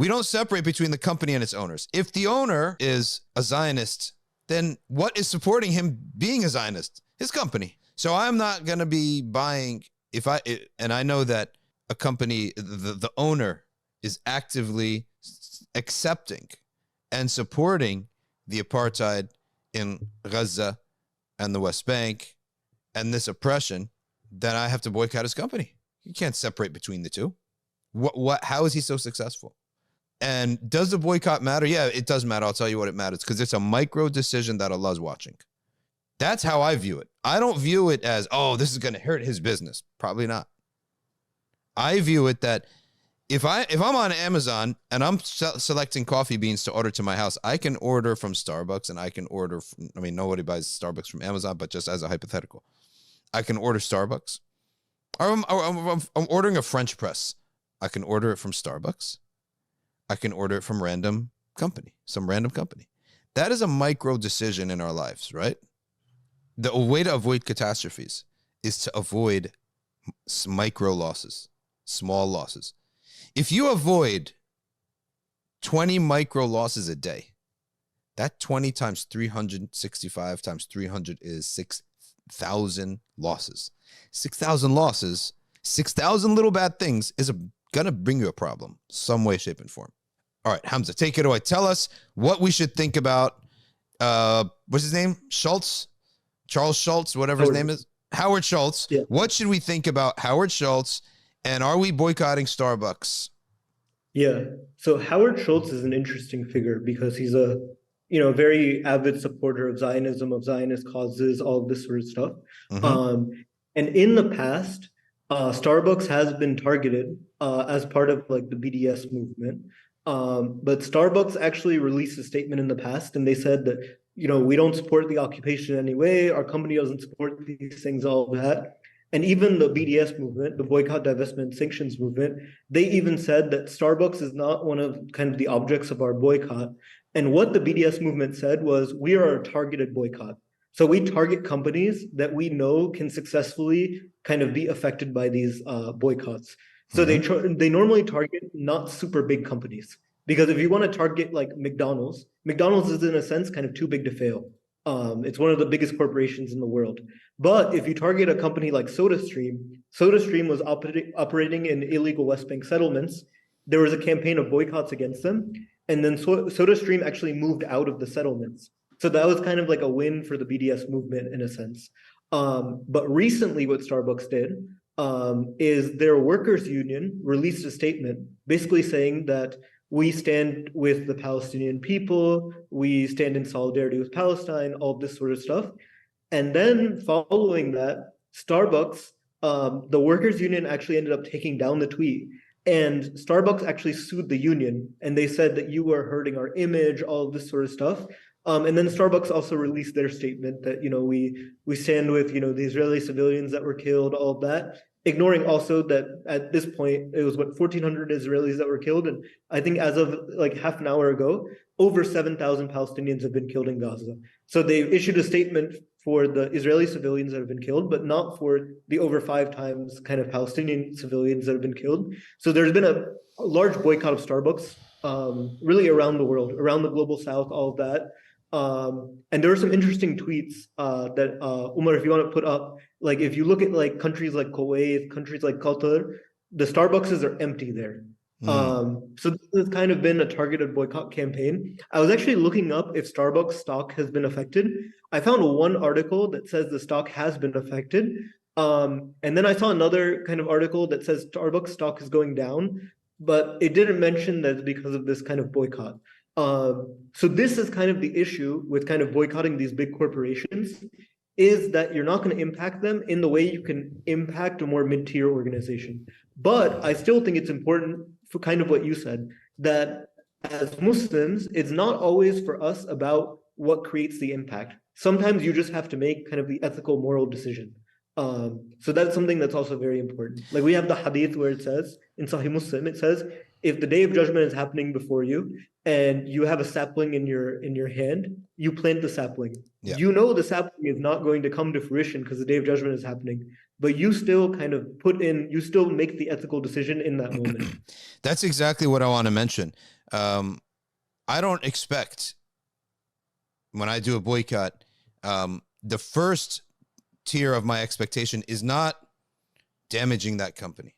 We don't separate between the company and its owners. If the owner is a Zionist, then what is supporting him being a Zionist? His company. So I'm not going to be buying, and I know that a company, the owner is actively accepting and supporting the apartheid in Gaza and the West Bank and this oppression, then I have to boycott his company. You can't separate between the two. How is he so successful? And does the boycott matter? Yeah, it does matter. I'll tell you what it matters, because it's a micro decision that Allah's watching. That's how I view it. I don't view it as, oh, this is going to hurt his business. Probably not. I view it that if I'm on Amazon and I'm selecting coffee beans to order to my house, I can order from Starbucks, and I can order from, I mean, nobody buys Starbucks from Amazon, but just as a hypothetical, I can order Starbucks. Or I'm ordering a French press. I can order it from Starbucks. I can order it from some random company. That is a micro decision in our lives, right? The way to avoid catastrophes is to avoid micro losses, small losses. If you avoid 20 micro losses a day, that 20 times 365 times 300 is 6,000 losses. 6,000 losses, 6,000 little bad things is going to bring you a problem, some way, shape, and form. All right, Hamza, take it away. Tell us what we should think about, what's his name? Schultz? Charles Schultz, whatever his name is. Howard Schultz. Yeah. What should we think about Howard Schultz, and are we boycotting Starbucks? Yeah, so Howard Schultz is an interesting figure because he's a very avid supporter of Zionism, of Zionist causes, all of this sort of stuff. Mm-hmm. And in the past, Starbucks has been targeted as part of like the BDS movement. But Starbucks actually released a statement in the past, and they said that, we don't support the occupation in any way. Our company doesn't support these things, all of that. And even the BDS movement, the boycott, divestment, sanctions movement, they even said that Starbucks is not one of kind of the objects of our boycott. And what the BDS movement said was, we are a targeted boycott. So we target companies that we know can successfully kind of be affected by these boycotts. So they normally target not super big companies, because if you want to target like McDonald's is in a sense kind of too big to fail. It's one of the biggest corporations in the world. But if you target a company like SodaStream was operating in illegal West Bank settlements. There was a campaign of boycotts against them, and then SodaStream actually moved out of the settlements. So that was kind of like a win for the BDS movement in a sense. But recently what Starbucks did is their workers' union released a statement basically saying that we stand with the Palestinian people, we stand in solidarity with Palestine, all this sort of stuff. And then following that, Starbucks, the workers' union actually ended up taking down the tweet. And Starbucks actually sued the union, and they said that you were hurting our image, all of this sort of stuff. And then Starbucks also released their statement that, we stand with, the Israeli civilians that were killed, all of that, ignoring also that at this point, it was 1,400 Israelis that were killed. And I think as of like half an hour ago, over 7,000 Palestinians have been killed in Gaza. So they issued a statement for the Israeli civilians that have been killed, but not for the over 5 times kind of Palestinian civilians that have been killed. So there's been a large boycott of Starbucks really around the world, around the global south, all of that. And there are some interesting tweets that Umar, if you want to put up, like if you look at like countries like Kuwait, countries like Qatar, the Starbucks are empty there. So this has kind of been a targeted boycott campaign. I was actually looking up if Starbucks stock has been affected. I found one article that says the stock has been affected. And then I saw another kind of article that says Starbucks stock is going down, but it didn't mention that it's because of this kind of boycott. So this is kind of the issue with kind of boycotting these big corporations, is that you're not going to impact them in the way you can impact a more mid-tier organization. But I still think it's important for kind of what you said, that as Muslims, it's not always for us about what creates the impact. Sometimes you just have to make kind of the ethical, moral decision. So that's something that's also very important. Like we have the hadith where it says, in Sahih Muslim, it says, if the day of judgment is happening before you and you have a sapling in your hand, you plant the sapling. Yeah. You know the sapling is not going to come to fruition because the day of judgment is happening. but you still kind of you still make the ethical decision in that moment. That's exactly what I want to mention. I don't expect, when I do a boycott, the first tier of my expectation is not damaging that company.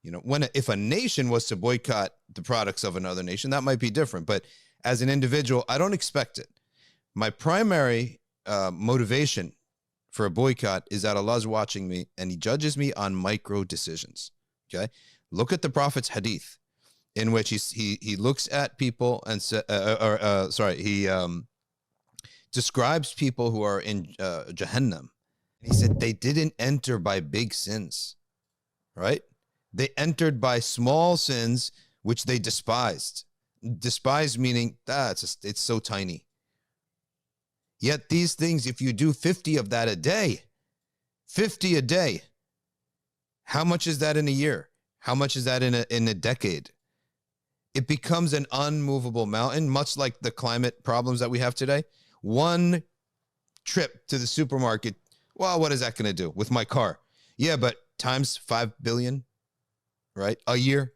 You know, if a nation was to boycott the products of another nation, that might be different. But as an individual, I don't expect it. My primary motivation for a boycott is that Allah's watching me and he judges me on micro decisions. Okay. Look at the Prophet's hadith, in which he looks at people and he describes people who are in Jahannam. He said they didn't enter by big sins, right? They entered by small sins, which they despised. Despised meaning it's so tiny. Yet these things, if you do 50 of that a day, 50 a day, how much is that in a year? How much is that in a decade? It becomes an unmovable mountain, much like the climate problems that we have today. One trip to the supermarket, well, what is that going to do with my car? Yeah, but times 5 billion, right? A year.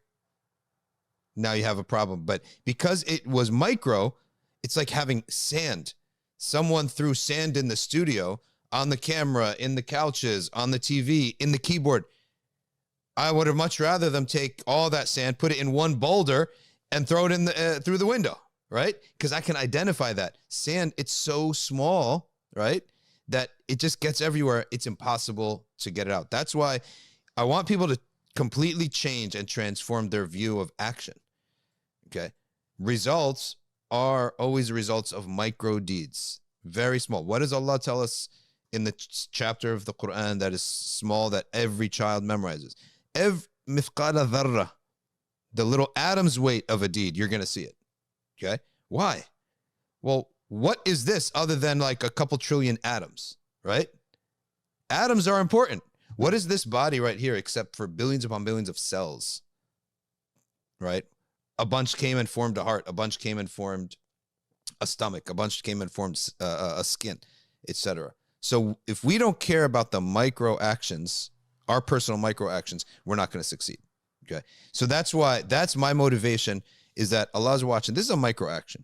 Now you have a problem. But because it was micro, it's like having sand. Someone threw sand in the studio, on the camera, in the couches, on the TV, in the keyboard. I would have much rather them take all that sand, put it in one boulder, and throw it in through the window, right? Because I can identify that. Sand, it's so small, right, that it just gets everywhere. It's impossible to get it out. That's why I want people to completely change and transform their view of action, okay? Results are always results of micro deeds, very small. What does Allah tell us in the chapter of the Quran that is small, that every child memorizes? Mithqala dharra, the little atom's weight of a deed, you're going to see it. Okay. Why? Well, what is this other than like a couple trillion atoms, right? Atoms are important. What is this body right here except for billions upon billions of cells, right? A bunch came and formed a heart. A bunch came and formed a stomach. A bunch came and formed a skin, etc. So if we don't care about the micro actions, our personal micro actions, we're not going to succeed. Okay. So that's my motivation, is that Allah's watching. This is a micro action.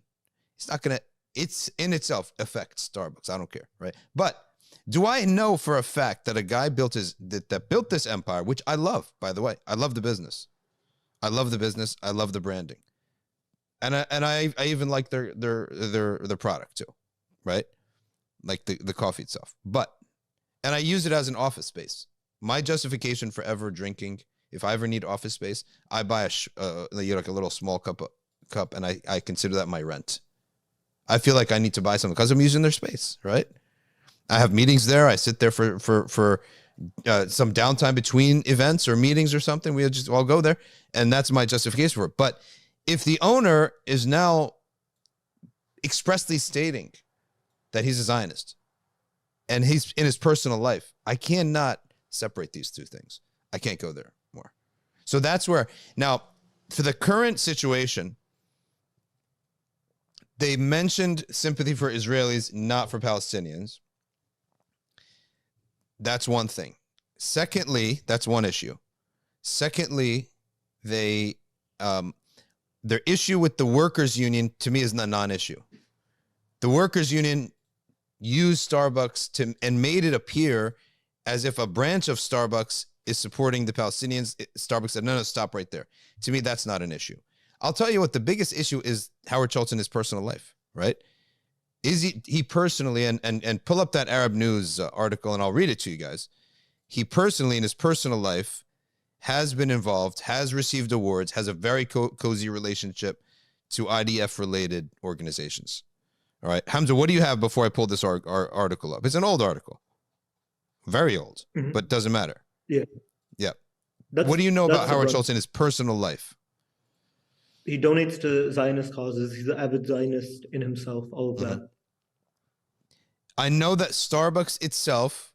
It's in itself affects Starbucks. I don't care. Right. But do I know for a fact that a guy built that built this empire, which I love, by the way, I love the business. I love the branding. And I even like their product too. Right. Like the coffee itself. And I use it as an office space. My justification for ever drinking, if I ever need office space, I buy like a little small cup, and I consider that my rent. I feel like I need to buy something because I'm using their space, right? I have meetings there. I sit there for some downtime between events or meetings or something. We just all go there, and that's my justification for it. But if the owner is now expressly stating that he's a Zionist and he's in his personal life, I cannot separate these two things. I can't go there more. So that's where, now, for the current situation, they mentioned sympathy for Israelis, not for Palestinians. That's one thing. Secondly, that's one issue. Secondly, their issue with the workers' union, to me, is a non-issue. The workers' union used Starbucks and made it appear as if a branch of Starbucks is supporting the Palestinians. Starbucks said, no, stop right there. To me, that's not an issue. I'll tell you what the biggest issue is: Howard Schultz in his personal life, right? Is he personally, and pull up that Arab News article and I'll read it to you guys. He personally, in his personal life, has been involved, has received awards, has a very cozy relationship to IDF-related organizations. All right, Hamza, what do you have before I pull this article up? It's an old article. Very old, but doesn't matter. Yeah. Yeah. What do you know about Howard Schultz in his personal life? He donates to Zionist causes. He's an avid Zionist in himself, all of that. I know that Starbucks itself,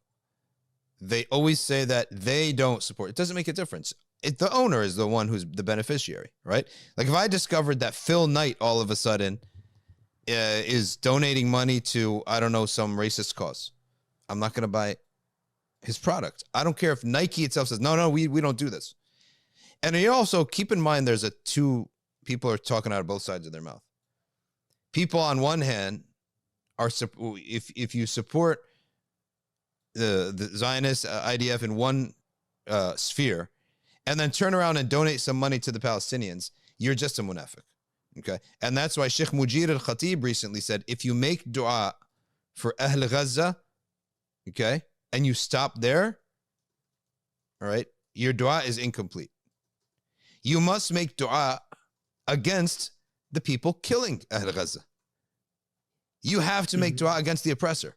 they always say that they don't support. It doesn't make a difference. The owner is the one who's the beneficiary, right? Like if I discovered that Phil Knight all of a sudden is donating money to, I don't know, some racist cause, I'm not going to buy his product. I don't care if Nike itself says, no, we don't do this. And you also keep in mind there's two people are talking out of both sides of their mouth. People on one hand are, if you support the Zionist IDF in one sphere and then turn around and donate some money to the Palestinians, you're just a munafiq. Okay? And that's why Sheikh Mujir al-Khatib recently said, if you make dua for Ahl Gaza, okay, and you stop there, all right, your dua is incomplete. You must make dua against the people killing Ahl Gaza. You have to make dua against the oppressor.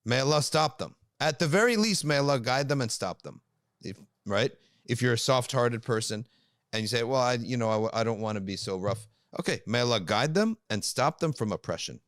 May Allah stop them. At the very least, may Allah guide them and stop them. Right? If you're a soft-hearted person and you say, well, I don't want to be so rough. Okay, may Allah guide them and stop them from oppression.